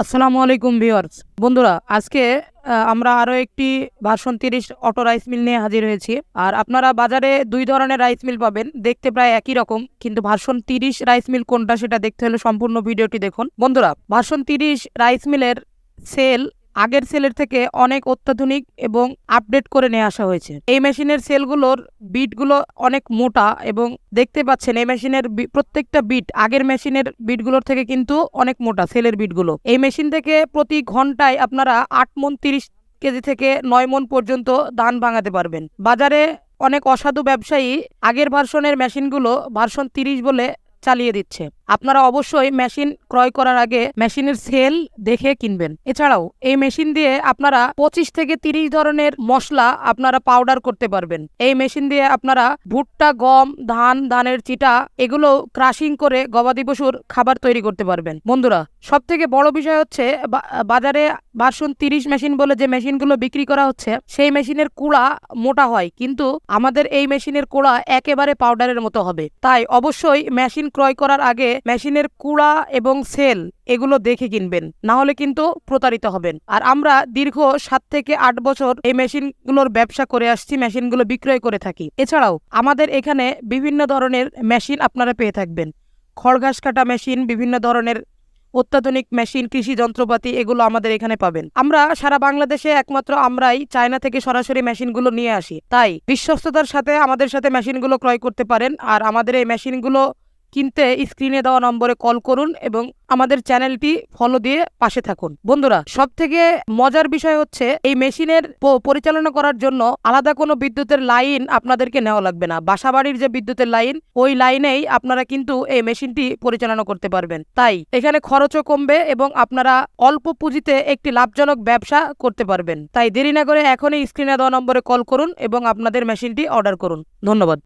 আসসালামু আলাইকুম ভিউয়ার্স। বন্ধুরা, আজকে আমরা আরো একটি ভার্সন 30 অটো রাইস মিল নিয়ে হাজির হয়েছি। আর আপনারা বাজারে দুই ধরনের রাইস মিল পাবেন, দেখতে প্রায় একই রকম, কিন্তু ভার্সন 30 রাইস মিল কোনটা সেটা দেখতে হলে সম্পূর্ণ ভিডিওটি দেখুন। বন্ধুরা, ভার্সন 30 রাইস মিলের সেল আগের সেলের থেকে অনেক অত্যাধুনিক এবং আপডেট করে নিয়ে আসা হয়েছে। এই মেশিনের সেলগুলোর বিটগুলো অনেক মোটা এবং দেখতে পাচ্ছেন এই মেশিনের প্রত্যেকটা বিট আগের মেশিনের বিটগুলোর থেকে কিন্তু অনেক মোটা সেলের বিটগুলো। এই মেশিন থেকে প্রতি ঘন্টায় আপনারা 8 মণ 30 কেজি থেকে 9 মণ পর্যন্ত ধান ভাঙাতে পারবেন। বাজারে অনেক অসাধু ব্যবসায়ী আগের ভার্সনের মেশিনগুলো ভার্সন 30 বলে চালিয়ে দিচ্ছে। আপনারা অবশ্যই মেশিন ক্রয় করার আগে মেশিনের সেল দেখে কিনবেন। এছাড়াও এই মেশিন দিয়ে আপনারা 25 থেকে 30 ধরনের মশলা আপনারা পাউডার করতে পারবেন। এই মেশিন দিয়ে আপনারা ভুট্টা, গম, ধানের চিটা এগুলো ক্রাশিং করে গবাদি পশুর খাবার তৈরি করতে পারবেন। বন্ধুরা, সব থেকে বড় বিষয় হচ্ছে বাজারে ভার্সন 30 মেশিন বলে যে মেশিনগুলো বিক্রি করা হচ্ছে সেই মেশিনের কুড়া মোটা হয়, কিন্তু আমাদের এই মেশিনের কুড়া একেবারে পাউডারের মতো হবে। তাই অবশ্যই মেশিন ক্রয় করার আগে মেশিনের কুড়া এবং সেল এগুলো দেখে কিনবেন, না হলে কিন্তু প্রতারিত হবেন। আর আমরা দীর্ঘ 7 থেকে 8 বছর এই মেশিনগুলোর ব্যবসা করে আসছি, মেশিনগুলো বিক্রয় করে থাকি। এছাড়াও আমাদের এখানে বিভিন্ন ধরনের মেশিন আপনারা পেয়ে থাকবেন। খড় ঘাস কাটা মেশিন, বিভিন্ন ধরনের অত্যাধুনিক মেশিন, কৃষি যন্ত্রপাতি এগুলো আমাদের এখানে পাবেন। আমরা সারা বাংলাদেশে একমাত্র আমরাই চায়না থেকে সরাসরি মেশিনগুলো নিয়ে আসি। তাই বিশ্বস্ততার সাথে আমাদের সাথে মেশিনগুলো ক্রয় করতে পারেন। আর আমাদের এই মেশিনগুলো কিনতে স্ক্রিনে দেওয়া নম্বরে কল করুন এবং আমাদের চ্যানেলটি ফলো দিয়ে পাশে থাকুন। বন্ধুরা, সব থেকে মজার বিষয় হচ্ছে এই মেশিনের পরিচালনা করার জন্য আলাদা কোনো বিদ্যুতের লাইন আপনাদেরকে নেওয়া লাগবে না। বাসাবাড়ির যে বিদ্যুতের লাইন, ওই লাইনেই আপনারা কিন্তু এই মেশিনটি পরিচালনা করতে পারবেন। তাই এখানে খরচও কমবে এবং আপনারা অল্প পুঁজিতে একটি লাভজনক ব্যবসা করতে পারবেন। তাই দেরি না করে এখনই স্ক্রিনে দেওয়া নম্বরে কল করুন এবং আপনাদের মেশিনটি অর্ডার করুন। ধন্যবাদ।